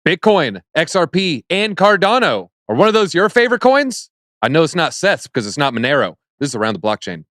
Bitcoin, XRP, and Cardano. Are one of those your favorite coins? I know it's not Seth's because it's not Monero. This is Around the Blockchain.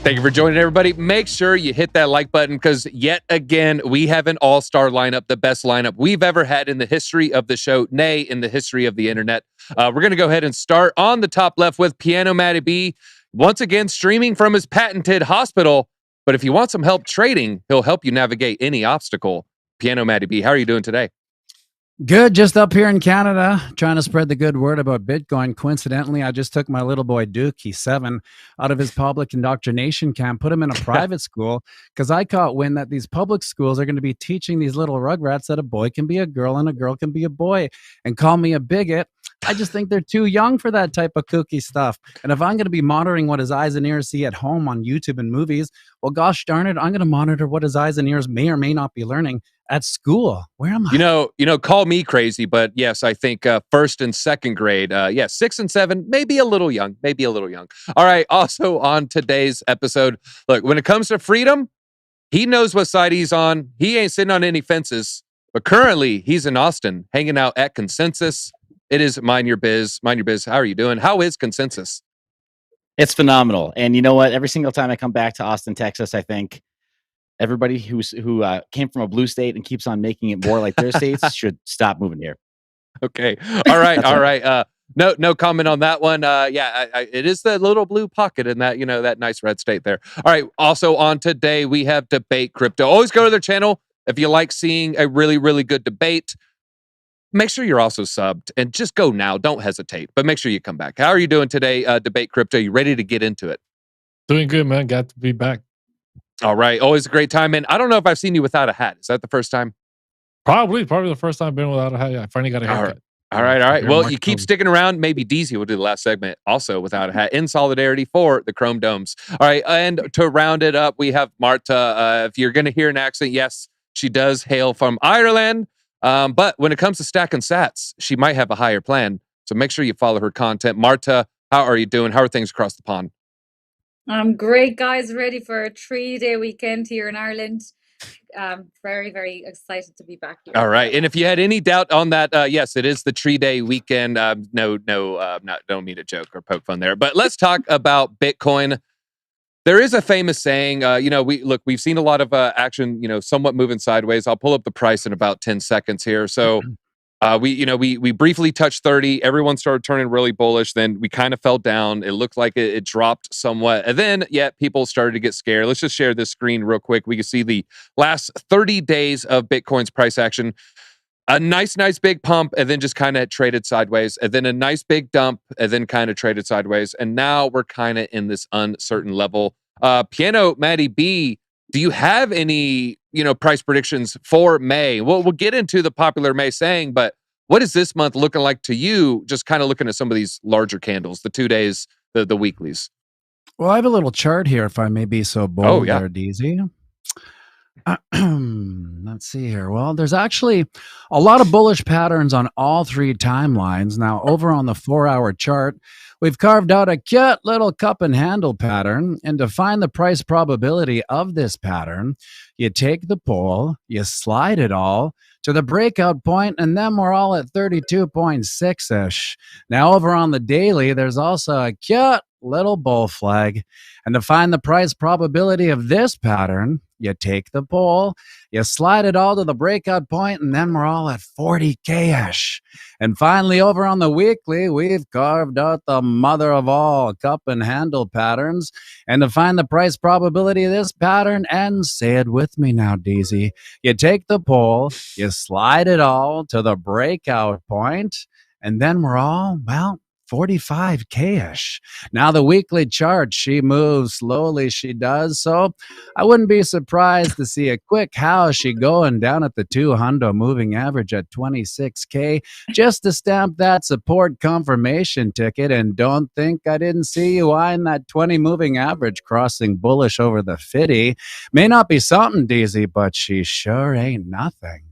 Thank you for joining, everybody. Make sure you hit that like button because yet again, we have an all-star lineup, the best lineup we've ever had in the history of the show, nay, in the history of the internet. We're going to go ahead and start on the top left with Piano Matty B, once again streaming from his patented hospital. But if you want some help trading, he'll help you navigate any obstacle. Piano Matty B, how are you doing today? Good, just up here in Canada, trying to spread the good word about Bitcoin. Coincidentally, I just took my little boy Duke, he's 7, out of his public indoctrination camp, put him in a private school, because I caught wind that these public schools are going to be teaching these little rugrats that a boy can be a girl and a girl can be a boy, and call me a bigot. I just think they're too young for that type of kooky stuff. And if I'm going to be monitoring what his eyes and ears see at home on YouTube and movies, well, gosh darn it, I'm going to monitor what his eyes and ears may or may not be learning at school. Where am I? You know, call me crazy, but yes, I think first and second grade, 6 and 7, maybe a little young. All right. Also on today's episode, look, when it comes to freedom, he knows what side he's on. He ain't sitting on any fences, but currently he's in Austin, hanging out at Consensus. It is Mind Your Biz. Mind Your Biz. How are you doing? How is Consensus? It's phenomenal. And you know what? Every single time I come back to Austin, Texas, I think everybody who came from a blue state and keeps on making it more like their states should stop moving here. Okay. All right. All right. No comment on that one. It is the little blue pocket in that, that nice red state there. All right. Also on today, we have Debate Crypto. Always go to their channel if you like seeing a really, really good debate. Make sure you're also subbed and just go now. Don't hesitate, but make sure you come back. How are you doing today, Debate Crypto? You ready to get into it? Doing good, man. Got to be back. All right. Always a great time. And I don't know if I've seen you without a hat. Is that the first time? Probably the first time I've been without a hat. Yeah, I finally got a haircut. All right. Well, you keep sticking around. Maybe DZ will do the last segment also without a hat in solidarity for the Chrome Domes. All right. And to round it up, we have Marta. If you're going to hear an accent, yes, she does hail from Ireland. But when it comes to stacking sats, she might have a higher plan. So make sure you follow her content. Marta, how are you doing? How are things across the pond? I'm great, guys. Ready for a 3-day weekend here in Ireland. Very, very excited to be back here. All right. And if you had any doubt on that, yes, it is the 3-day weekend. Don't mean to joke or poke fun there. But let's talk about Bitcoin. There is a famous saying, we've seen a lot of action, somewhat moving sideways. I'll pull up the price in about 10 seconds here. So we briefly touched 30. Everyone started turning really bullish. Then we kind of fell down. It looked like it dropped somewhat. And then, people started to get scared. Let's just share this screen real quick. We can see the last 30 days of Bitcoin's price action. A nice big pump, and then just kind of traded sideways, and then a nice big dump, and then kind of traded sideways. And now we're kind of in this uncertain level. Piano Matty B, do you have any, price predictions for May? We'll get into the popular May saying, but what is this month looking like to you? Just kind of looking at some of these larger candles, the 2 days, the weeklies. Well, I have a little chart here, if I may be so bold there, DZ. Let's see here. Well, there's actually a lot of bullish patterns on all 3 timelines. Now, over on the 4-hour chart, we've carved out a cute little cup and handle pattern. And to find the price probability of this pattern, you take the pole, you slide it all to the breakout point, and then we're all at 32.6-ish. Now, over on the daily, there's also a cute little bull flag. And to find the price probability of this pattern, you take the pole, you slide it all to the breakout point, and then we're all at 40K-ish. And finally, over on the weekly, we've carved out the mother of all cup and handle patterns. And to find the price probability of this pattern, and say it with me now, DZ, you take the pole, you slide it all to the breakout point, and then we're all, 45K-ish. Now, the weekly chart, she moves slowly, she does. So I wouldn't be surprised to see a quick how she going down at the 200 moving average at 26K just to stamp that support confirmation ticket. And don't think I didn't see you eyeing that 20 moving average crossing bullish over the 50. May not be something, DZ, but she sure ain't nothing.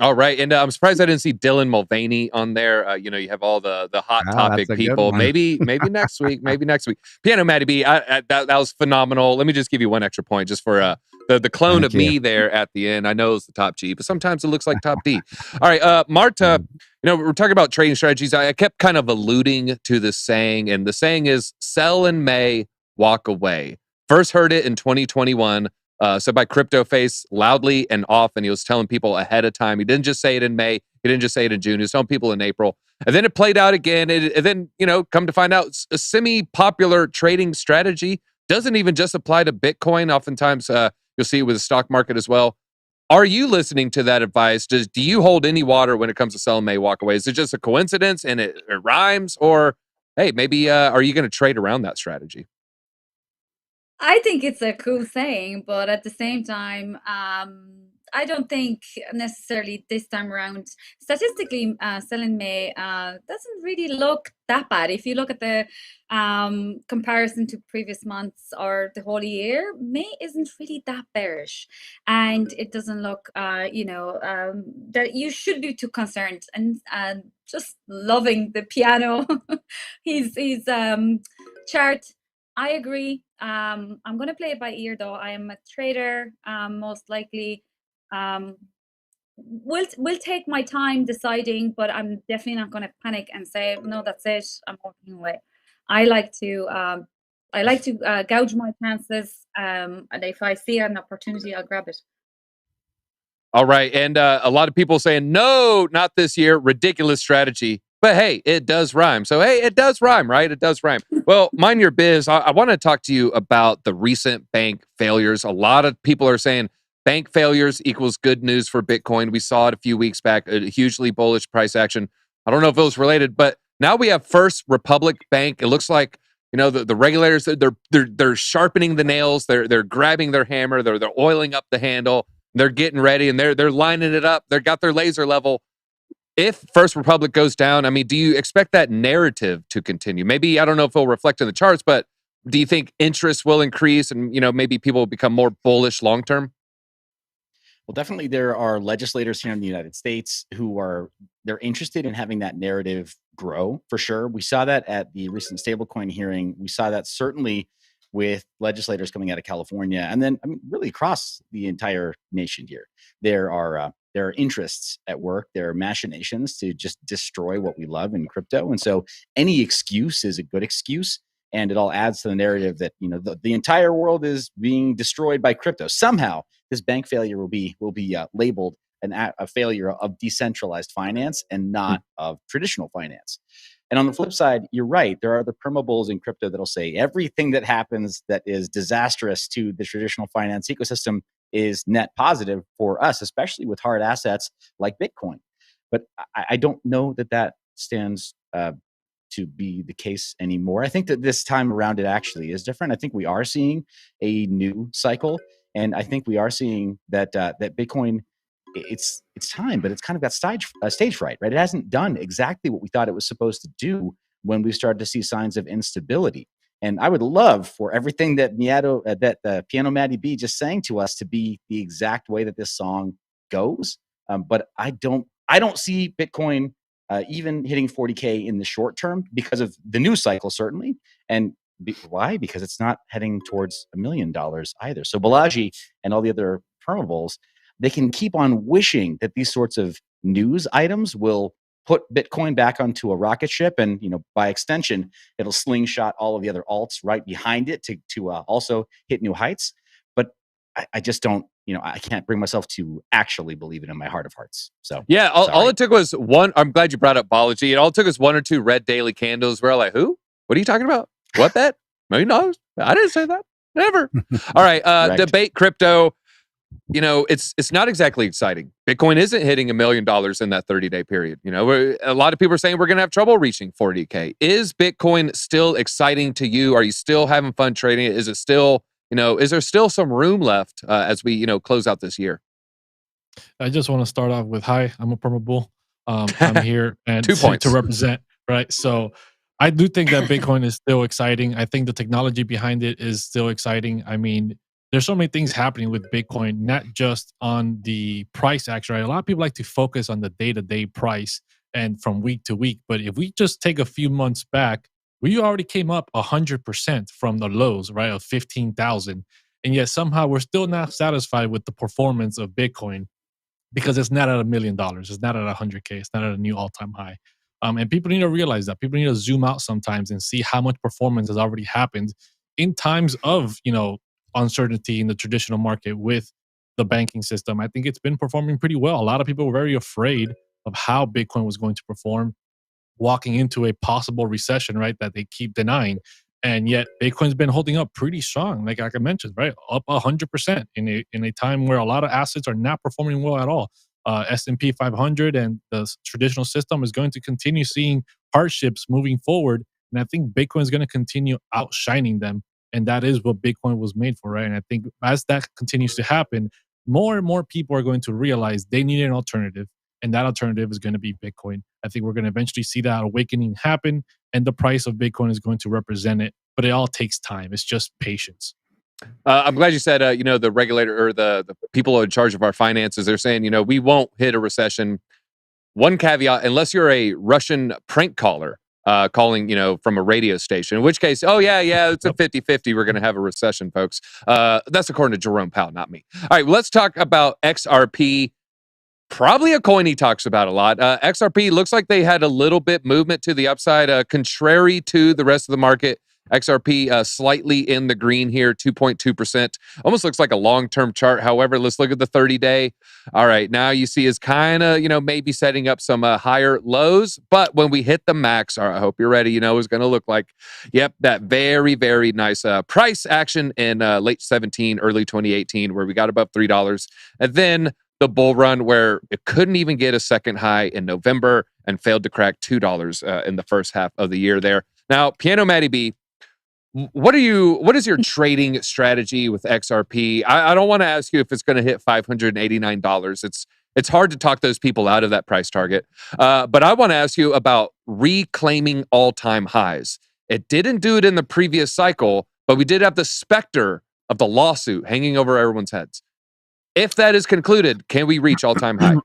All right, and I'm surprised I didn't see Dylan Mulvaney on there. You know, you have all the hot topic That's a good people. one. Maybe next week. Maybe next week. Piano Matty B. That was phenomenal. Let me just give you one extra point just for the clone Thank of you. me there at the end. I know it's the top G, but sometimes it looks like top D. All right, Marta. You know, we're talking about trading strategies. I kept kind of alluding to this saying, and the saying is "sell in May, walk away." First heard it in 2021. Said by Crypto Face loudly and often. He was telling people ahead of time. He didn't just say it in May. He didn't just say it in June. He was telling people in April. And then it played out again. And then, you know, come to find out, a semi-popular trading strategy doesn't even just apply to Bitcoin. Oftentimes, you'll see it with the stock market as well. Are you listening to that advice? Do you hold any water when it comes to sell in May, walk away? Is it just a coincidence and it rhymes? Or, hey, maybe are you going to trade around that strategy? I think it's a cool saying, but at the same time, I don't think necessarily this time around. Statistically, selling May doesn't really look that bad. If you look at the comparison to previous months or the whole year, May isn't really that bearish, and it doesn't look, that you should be too concerned. And just loving the piano, his chart. I agree. I'm going to play it by ear, though. I am a trader, most likely. We'll take my time deciding, but I'm definitely not going to panic and say, no, that's it, I'm walking away. I like to gouge my chances, and if I see an opportunity, I'll grab it. All right. And a lot of people saying, no, not this year. Ridiculous strategy. But hey, it does rhyme. So, hey, it does rhyme, right? It does rhyme. Well, mind your biz. I want to talk to you about the recent bank failures. A lot of people are saying bank failures equals good news for Bitcoin. We saw it a few weeks back, a hugely bullish price action. I don't know if it was related, but now we have First Republic Bank. It looks like, you know, the regulators, they're sharpening the nails. They're grabbing their hammer. They're oiling up the handle. They're getting ready and they're lining it up. They've got their laser level. If First Republic goes down, I mean, do you expect that narrative to continue? Maybe, I don't know if it'll reflect in the charts, but do you think interest will increase and, you know, maybe people will become more bullish long-term? Well, definitely there are legislators here in the United States they're interested in having that narrative grow for sure. We saw that at the recent stablecoin hearing. We saw that certainly with legislators coming out of California, and then really across the entire nation here. There are interests at work. There are machinations to just destroy what we love in crypto, and so any excuse is a good excuse, and it all adds to the narrative that, you know, the entire world is being destroyed by crypto. Somehow, this bank failure will be labeled a failure of decentralized finance and not of traditional finance. And on the flip side, you're right. There are the perma bulls in crypto that'll say everything that happens that is disastrous to the traditional finance ecosystem is net positive for us, especially with hard assets like Bitcoin. But I don't know that stands to be the case anymore. I think that this time around it actually is different. I think we are seeing a new cycle, and I think we are seeing that Bitcoin, it's time, but it's kind of got stage fright, right? It hasn't done exactly what we thought it was supposed to do when we started to see signs of instability. And I would love for everything that Piano Matty B just sang to us to be the exact way that this song goes. But I don't see Bitcoin even hitting 40K in the short term because of the news cycle, certainly. And why? Because it's not heading towards $1 million either. So Balaji and all the other permabulls, they can keep on wishing that these sorts of news items will put Bitcoin back onto a rocket ship, and, you know, by extension, it'll slingshot all of the other alts right behind it to also hit new heights. But I just don't, you know, I can't bring myself to actually believe it in my heart of hearts. So yeah, all it took was one. I'm glad you brought up Balaji. It all took us one or two red daily candles. We're all like, who? What are you talking about? What bet? $1 million? I didn't say that. Never. All right. Debate crypto. You know, it's not exactly exciting. Bitcoin isn't hitting $1 million in that 30-day period. You know, a lot of people are saying we're going to have trouble reaching 40K. Is Bitcoin still exciting to you? Are you still having fun trading it? Is it still, you know, is there still some room left as we, you know, close out this year? I just want to start off with, hi, I'm a perma bull. I'm here and 2 points to represent, right? So I do think that Bitcoin is still exciting. I think the technology behind it is still exciting. I mean, there's so many things happening with Bitcoin, not just on the price action, right? A lot of people like to focus on the day-to-day price and from week to week. But if we just take a few months back, we already came up 100% from the lows, right, of 15,000. And yet somehow we're still not satisfied with the performance of Bitcoin because it's not at $1 million. It's not at 100K. It's not at a new all-time high. And people need to realize that. People need to zoom out sometimes and see how much performance has already happened in times of, uncertainty in the traditional market with the banking system. I think it's been performing pretty well. A lot of people were very afraid of how Bitcoin was going to perform walking into a possible recession, right? That they keep denying. And yet Bitcoin's been holding up pretty strong, like I mentioned, right? Up 100% in a time where a lot of assets are not performing well at all. S&P 500 and the traditional system is going to continue seeing hardships moving forward. And I think Bitcoin is going to continue outshining them. And that is what Bitcoin was made for, right? And I think as that continues to happen, more and more people are going to realize they need an alternative. And that alternative is going to be Bitcoin. I think we're going to eventually see that awakening happen, and the price of Bitcoin is going to represent it. But it all takes time. It's just patience. I'm glad you said, the regulator or the people in charge of our finances, they're saying, we won't hit a recession. One caveat, unless you're a Russian prank caller calling, from a radio station, in which case, it's a 50-50. We're going to have a recession, folks. That's according to Jerome Powell, not me. All right, let's talk about XRP. Probably a coin he talks about a lot. XRP looks like they had a little bit movement to the upside, contrary to the rest of the market. XRP slightly in the green here, 2.2%. Almost looks like a long-term chart. However, let's look at the 30-day. All right, now you see is kind of, maybe setting up some higher lows. But when we hit the max, all right, I hope you're ready, is going to look like, that very, very nice price action in late 17, early 2018, where we got above $3. And then the bull run where it couldn't even get a second high in November and failed to crack $2 in the first half of the year there. Now, Piano Matty B, what is your trading strategy with XRP? I don't want to ask you if it's going to hit $589. It's hard to talk those people out of that price target. But I want to ask you about reclaiming all-time highs. It didn't do it in the previous cycle, but we did have the specter of the lawsuit hanging over everyone's heads. If that is concluded, can we reach all-time high?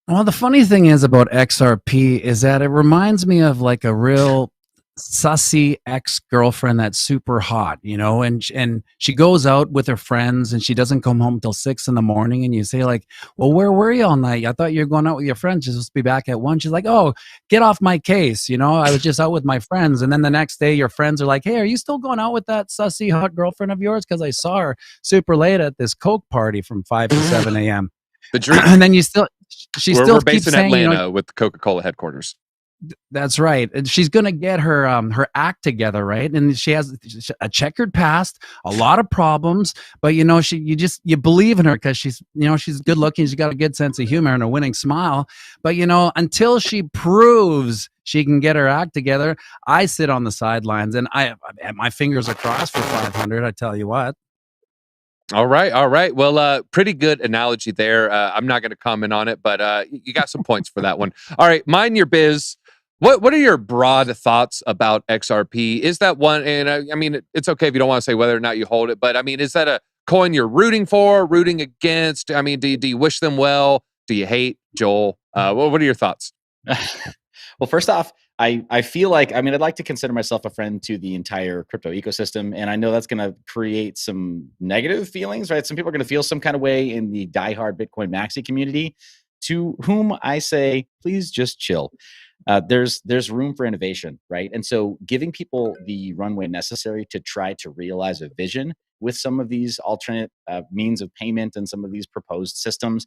Well, the funny thing is about XRP is that it reminds me of like a real sussy ex-girlfriend that's super hot, and she goes out with her friends and she doesn't come home till 6 a.m. and you say like, well, where were you all night? I thought you were going out with your friends. You're supposed to be back at 1. She's like, oh, get off my case. I was just out with my friends. And then the next day your friends are like, hey, are you still going out with that sussy hot girlfriend of yours? Because I saw her super late at this Coke party from 5 to 7 a.m. The dream. And then we're based in Atlanta with the Coca-Cola headquarters. That's right. And she's going to get her act together, right? And she has a checkered past, a lot of problems, but you believe in her because she's good looking, she's got a good sense of humor and a winning smile. But until she proves she can get her act together, I sit on the sidelines and my fingers are crossed for 500. I tell you what. All right. Well, pretty good analogy there. I'm not going to comment on it, but you got some points for that one. All right, mind your biz. What are your broad thoughts about XRP? Is that one, and I mean, it's okay if you don't want to say whether or not you hold it, but I mean, is that a coin you're rooting for, rooting against? I mean, do you wish them well? Do you hate Joel? What are your thoughts? Well, first off, I feel like, I'd like to consider myself a friend to the entire crypto ecosystem. And I know that's going to create some negative feelings, right? Some people are going to feel some kind of way in the diehard Bitcoin maxi community, to whom I say, please just chill. There's room for innovation, right? And so giving people the runway necessary to try to realize a vision with some of these alternate means of payment and some of these proposed systems.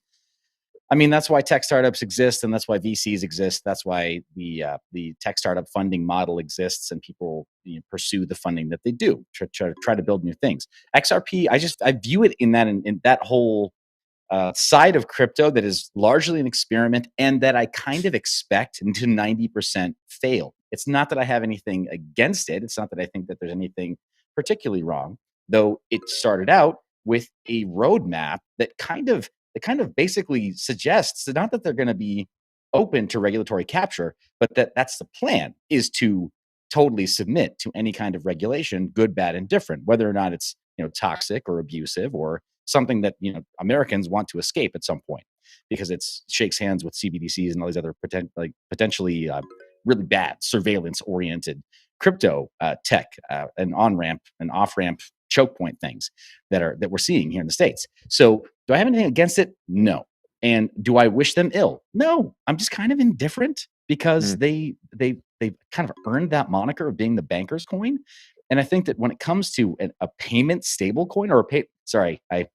That's why tech startups exist, and that's why VCs exist. That's why the tech startup funding model exists, and people pursue the funding that they do to try to build new things. XRP, I view it in that whole side of crypto that is largely an experiment, and that I kind of expect to 90% fail. It's not that I have anything against it. It's not that I think that there's anything particularly wrong, though it started out with a roadmap that kind of basically suggests not that they're going to be open to regulatory capture, but that's the plan, is to totally submit to any kind of regulation, good, bad, and different, whether or not it's toxic or abusive or something that Americans want to escape at some point, because it shakes hands with CBDCs and all these other potentially really bad surveillance-oriented crypto tech and on-ramp and off-ramp choke point things that we're seeing here in the States. So do I have anything against it? No. And do I wish them ill? No. I'm just kind of indifferent, because they kind of earned that moniker of being the banker's coin. And I think that when it comes to a payment stable coin or I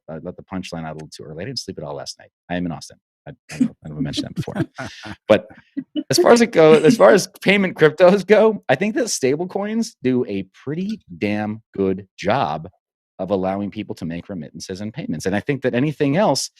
let the punchline out a little too early. I didn't sleep at all last night. I am in Austin. I never mentioned that before. But as far as payment cryptos go, I think that stable coins do a pretty damn good job of allowing people to make remittances and payments. And I think that anything else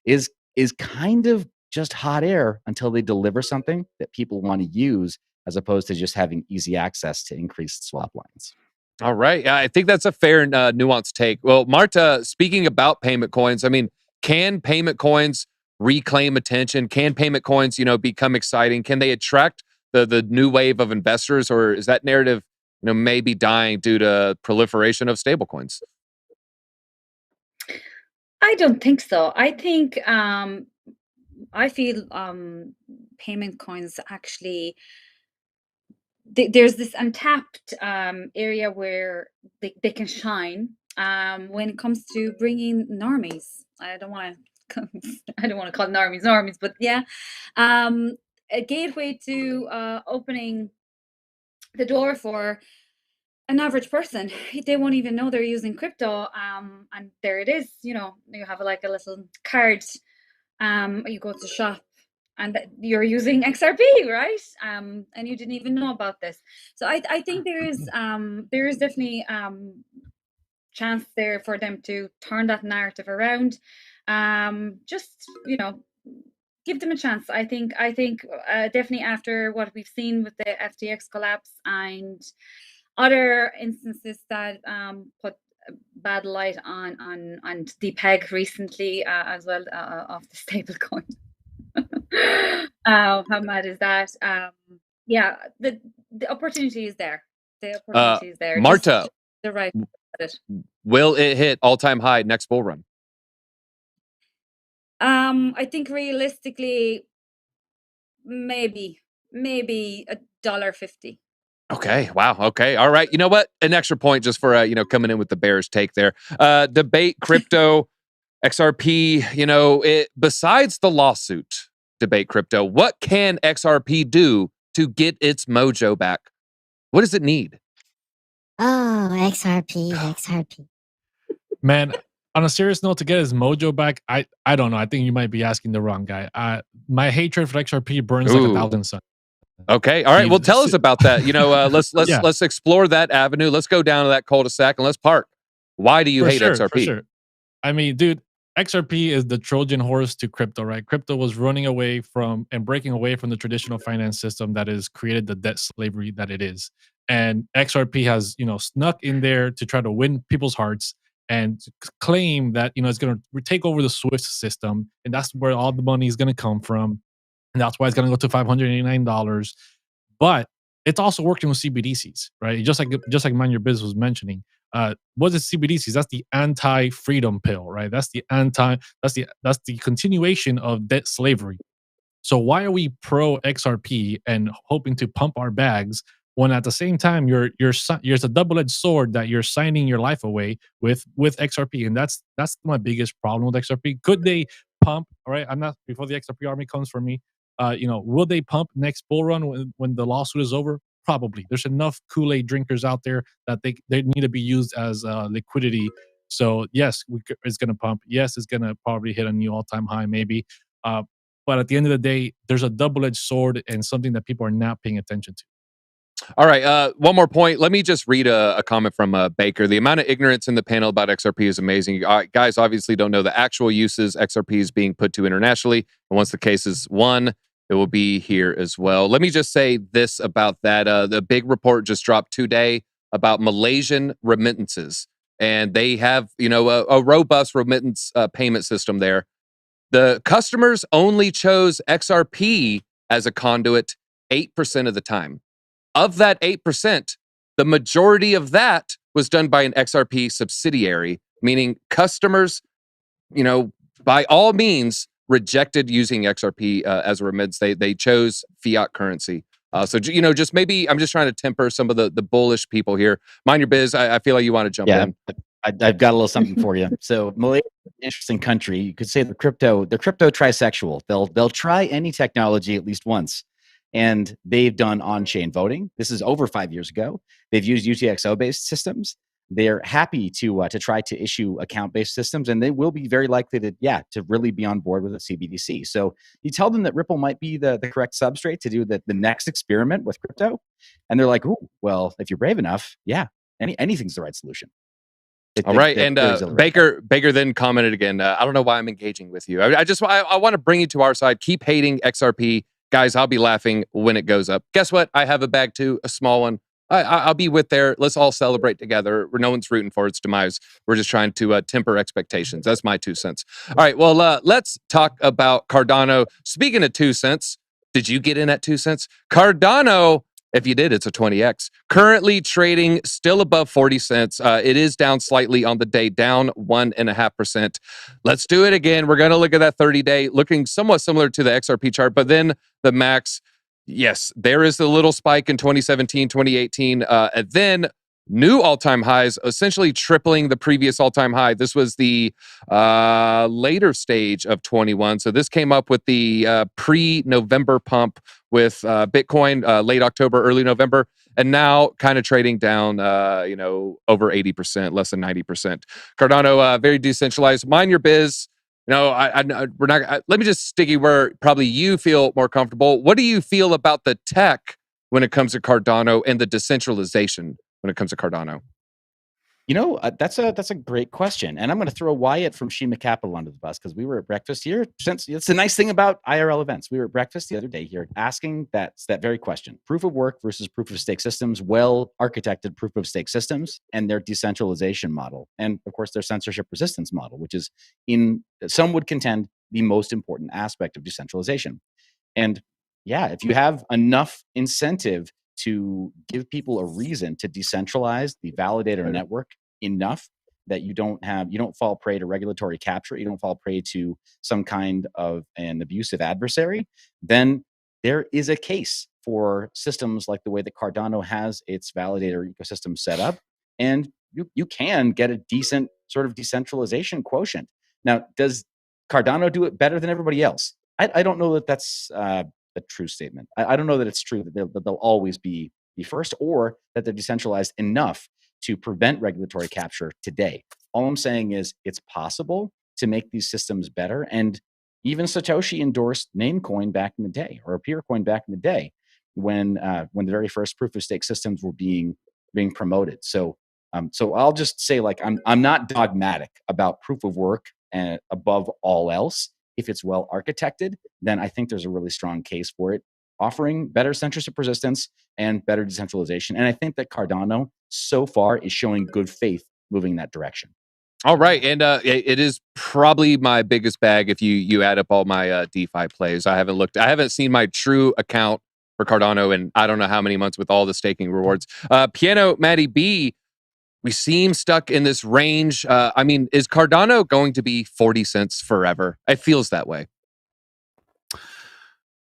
is kind of just hot air until they deliver something that people want to use, as opposed to just having easy access to increased swap lines. All right. I think that's a fair nuanced take. Well, Marta, speaking about payment coins, I mean, can payment coins reclaim attention? Can payment coins, become exciting? Can they attract the new wave of investors, or is that narrative, maybe dying due to proliferation of stablecoins? I don't think so. I think I feel payment coins actually, there's this untapped area where they can shine when it comes to bringing normies. I don't want to call normies, but yeah, a gateway to opening the door for an average person. They won't even know they're using crypto, and there it is. You have like a little card. You go to shop, and you're using XRP, right? And you didn't even know about this. So I think there is definitely chance there for them to turn that narrative around. Just give them a chance. I think definitely after what we've seen with the FTX collapse and other instances that put bad light on DPEG recently as well of the stablecoin. How mad is that? Yeah, the opportunity is there. The opportunity is there. Marta, just the right. Will it hit all-time high next bull run? I think realistically, maybe $1.50. Okay. Wow. Okay. All right. You know what? An extra point just for coming in with the bears take there. Debate crypto, XRP. Besides the lawsuit, debate crypto. What can XRP do to get its mojo back? What does it need? Oh, XRP. Man, on a serious note, to get his mojo back, I don't know. I think you might be asking the wrong guy. My hatred for XRP burns like 1,000 suns. Okay. All right. Well, tell us about that. Let's explore that avenue. Let's go down to that cul-de-sac and let's park. Why do you hate XRP? For sure. I mean, dude, XRP is the Trojan horse to crypto, right? Crypto was running away from and breaking away from the traditional finance system that has created the debt slavery that it is. And XRP has, snuck in there to try to win people's hearts and claim that, it's going to take over the SWIFT system. And that's where all the money is going to come from. And that's why it's going to go to $589. But it's also working with CBDCs, right? Just like Man Your Biz was mentioning. What is CBDCs? That's the anti-freedom pill, right? That's the continuation of debt slavery. So why are we pro XRP and hoping to pump our bags when at the same time you're a double-edged sword that you're signing your life away with XRP? And that's my biggest problem with XRP. Could they pump? All right, I'm not before the XRP army comes for me. Will they pump next bull run when the lawsuit is over? Probably. There's enough Kool-Aid drinkers out there that they need to be used as liquidity. So yes, it's going to pump. Yes, it's going to probably hit a new all-time high maybe. But at the end of the day, there's a double-edged sword and something that people are not paying attention to. All right. One more point. Let me just read a comment from Baker. The amount of ignorance in the panel about XRP is amazing. Guys obviously don't know the actual uses XRP is being put to internationally. And once the case is won, it will be here as well. Let me just say this about that. The big report just dropped today about Malaysian remittances. And they have, a robust remittance payment system there. The customers only chose XRP as a conduit 8% of the time. Of that 8%, the majority of that was done by an XRP subsidiary, meaning customers, by all means rejected using XRP as a remittance. They chose fiat currency. So just maybe I'm just trying to temper some of the bullish people here. Mind your biz. I feel like you want to jump in. I've got a little something for you. So Malaysia is an interesting country. You could say the crypto trisexual. They'll try any technology at least once. And they've done on-chain voting. This is over 5 years ago. They've used UTXO-based systems. They're happy to try to issue account-based systems, and they will be very likely to really be on board with a CBDC. So you tell them that Ripple might be the correct substrate to do the next experiment with crypto, and they're like, "Oh, well, if you're brave enough, anything's the right solution." All right, and Baker then commented again. I don't know why I'm engaging with you. I want to bring you to our side. Keep hating XRP, guys. I'll be laughing when it goes up. Guess what? I have a bag too, a small one. I'll be with there. Let's all celebrate together. No one's rooting for its demise. We're just trying to temper expectations. That's my 2 cents. All right. Well, let's talk about Cardano. Speaking of 2 cents, did you get in at 2 cents? Cardano, if you did, it's a 20x. Currently trading still above 40 cents. It is down slightly on the day, down 1.5%. Let's do it again. We're going to look at that 30-day, looking somewhat similar to the XRP chart, but then the max. Yes, there is the little spike in 2017, 2018, and then new all-time highs, essentially tripling the previous all-time high. This was the later stage of 21. So this came up with the pre-November pump with Bitcoin, late October, early November, and now kind of trading down, over 80%, less than 90%. Cardano, very decentralized. Mind your biz. We're not. Let me just sticky where probably you feel more comfortable. What do you feel about the tech when it comes to Cardano and the decentralization when it comes to Cardano? That's a great question, and I'm going to throw Wyatt from Shima Capital under the bus because we were at breakfast here. Since it's the nice thing about IRL events, we were at breakfast the other day here asking that very question: proof of work versus proof of stake systems, well architected proof of stake systems, and their decentralization model, and of course their censorship resistance model, which is some would contend the most important aspect of decentralization. And if you have enough incentive to give people a reason to decentralize the validator network enough that you don't fall prey to regulatory capture, you don't fall prey to some kind of an abusive adversary, then there is a case for systems like the way that Cardano has its validator ecosystem set up, and you can get a decent sort of decentralization quotient. Now, does Cardano do it better than everybody else? I don't know that that's a true statement. I don't know that it's true that they'll always be first, or that they're decentralized enough to prevent regulatory capture today. All I'm saying is it's possible to make these systems better. And even Satoshi endorsed Namecoin back in the day, or Peercoin back in the day, when the very first proof of stake systems were being promoted. So I'll just say, like, I'm not dogmatic about proof of work above all else. If it's well architected, then I think there's a really strong case for it, offering better censorship resistance and better decentralization. And I think that Cardano so far is showing good faith moving in that direction. All right, and it is probably my biggest bag if you add up all my DeFi plays. I haven't seen my true account for Cardano in I don't know how many months with all the staking rewards. Piano Matty B, we seem stuck in this range. Is Cardano going to be 40 cents forever? It feels that way.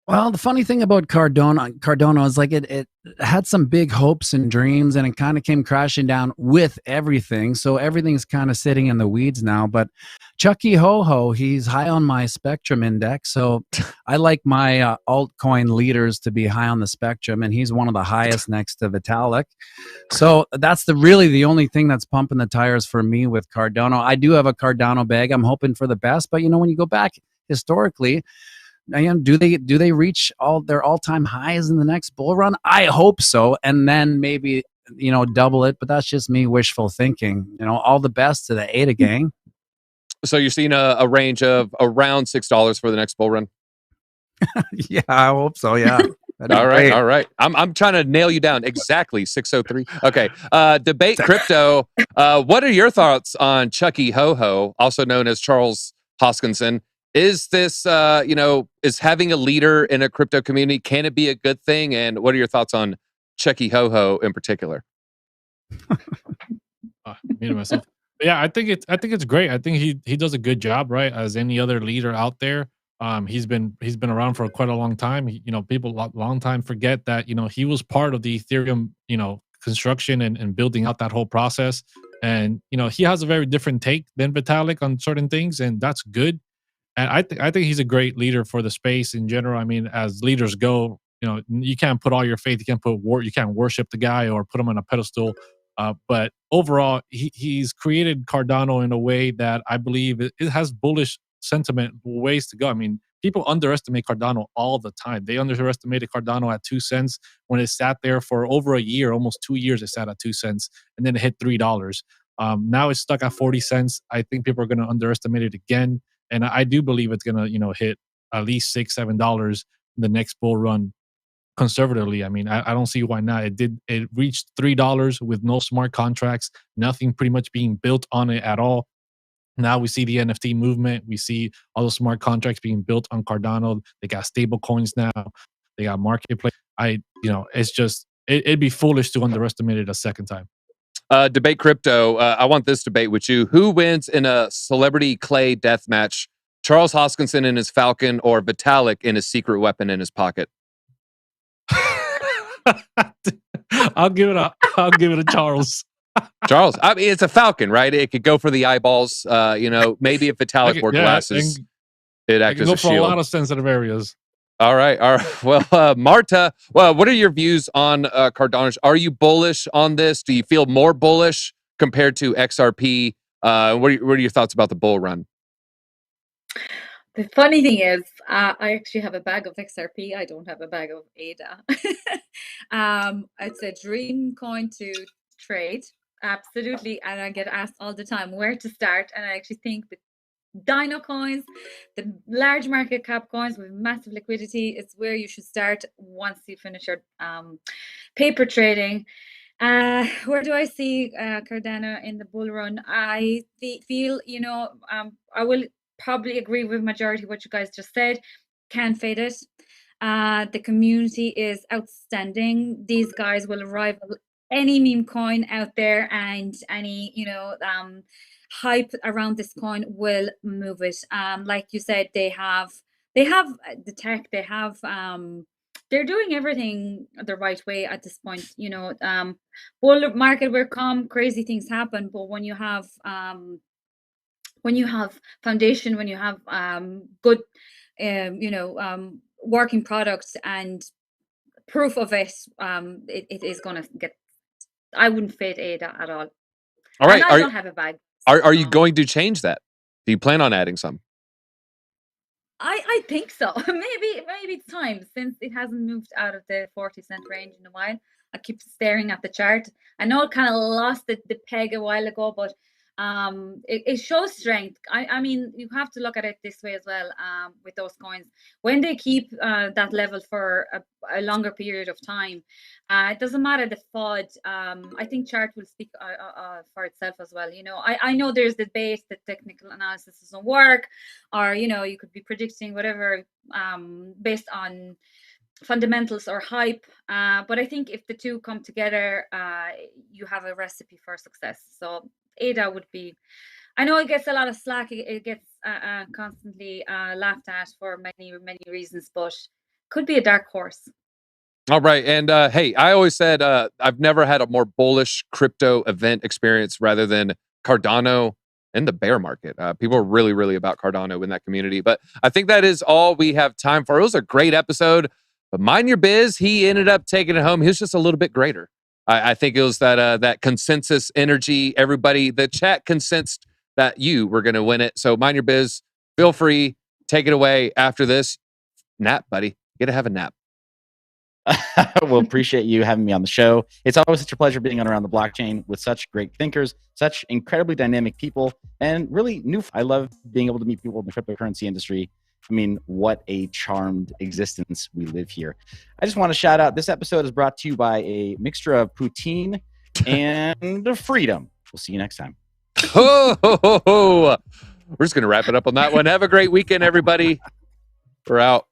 Well, the funny thing about Cardano is, like, it had some big hopes and dreams, and it kind of came crashing down with everything. So everything's kind of sitting in the weeds now. But Chucky Ho-Ho, he's high on my Spectrum index. So I like my altcoin leaders to be high on the Spectrum, and he's one of the highest next to Vitalik. So that's really the only thing that's pumping the tires for me with Cardano. I do have a Cardano bag. I'm hoping for the best, but when you go back historically, do they reach all their all-time highs in the next bull run? I hope so, and then maybe double it. But that's just me wishful thinking. All the best to the ADA gang. So you're seeing a range of around $6 for the next bull run? Yeah, I hope so. Yeah. All right. I'm trying to nail you down. Exactly 603. Okay. Debate crypto. What are your thoughts on Chucky Ho-Ho, also known as Charles Hoskinson? Is this, is having a leader in a crypto community, can it be a good thing? And what are your thoughts on Chucky Ho-Ho in particular? Me to myself. Yeah, I think it's great. I think he does a good job, right? As any other leader out there. He's been around for quite a long time. People long time forget that he was part of the Ethereum construction and building out that whole process. And he has a very different take than Vitalik on certain things, and that's good. And I think he's a great leader for the space in general. I mean, as leaders go, you can't put all your faith, you can't worship the guy or put him on a pedestal. But overall, he's created Cardano in a way that I believe it has bullish sentiment ways to go. I mean, people underestimate Cardano all the time. They underestimated Cardano at 2 cents when it sat there for over a year, almost 2 years. It sat at 2 cents, and then it hit $3. Now it's stuck at 40 cents. I think people are going to underestimate it again, and I do believe it's going to hit at least $6-7 in the next bull run. Conservatively, I mean, I don't see why not. It reached $3 with no smart contracts, nothing pretty much being built on it at all. Now we see the NFT movement. We see all the smart contracts being built on Cardano. They got stable coins now. They got marketplace. It's just it'd be foolish to underestimate it a second time. Debate crypto. I want this debate with you. Who wins in a celebrity clay death match? Charles Hoskinson in his Falcon or Vitalik in his secret weapon in his pocket? I'll give it a Charles. Charles, I mean, it's a Falcon, right? It could go for the eyeballs. Maybe if Vitalik wore glasses, it'd act as a shield. Go for a lot of sensitive areas. All right. Well, Marta, what are your views on Cardano? Are you bullish on this? Do you feel more bullish compared to XRP? What are your thoughts about the bull run? The funny thing is, I actually have a bag of XRP. I don't have a bag of ADA. It's a dream coin to trade. Absolutely. And I get asked all the time where to start. And I actually think the Dino coins, the large market cap coins with massive liquidity, is where you should start once you finish your paper trading. Where do I see Cardano in the bull run? I feel, I will probably agree with majority of what you guys just said. Can't fade it. The community is outstanding. These guys will rival any meme coin out there, and any hype around this coin will move it. Like you said, they have the tech. They have they're doing everything the right way at this point. Bull market will come, crazy things happen, but when you have foundation, when you have good working products and proof of it, it is going to get. I wouldn't fade ADA at all. All right. And I don't have a bag. Are you going to change that? Do you plan on adding some? I think so. Maybe it's time, since it hasn't moved out of the 40-cent range in a while. I keep staring at the chart. I know it kind of lost the peg a while ago, but it shows strength. I mean, you have to look at it this way as well. With those coins, when they keep that level for a longer period of time, it doesn't matter the FUD. I think chart will speak for itself as well. I know there's debate that technical analysis doesn't work, or you could be predicting whatever based on fundamentals or hype, but I think if the two come together, you have a recipe for success. So ADA would be, I know it gets a lot of slack, it gets constantly laughed at for many reasons, but could be a dark horse. All right. And hey, I always said I've never had a more bullish crypto event experience rather than Cardano in the bear market. People are really, really about Cardano in that community. But I think that is all we have time for. It was a great episode. But Mind Your Biz, he ended up taking it home. He was just a little bit greater. I think it was that consensus energy. Everybody, the chat consensed that you were going to win it. So Mind Your Biz, feel free, take it away after this. Nap, buddy. Get to have a nap. Well, appreciate you having me on the show. It's always such a pleasure being on Around the Blockchain with such great thinkers, such incredibly dynamic people, and really new. I love being able to meet people in the cryptocurrency industry. I mean, what a charmed existence we live here. I just want to shout out, this episode is brought to you by a mixture of poutine and freedom. We'll see you next time. We're just going to wrap it up on that one. Have a great weekend, everybody. We're out.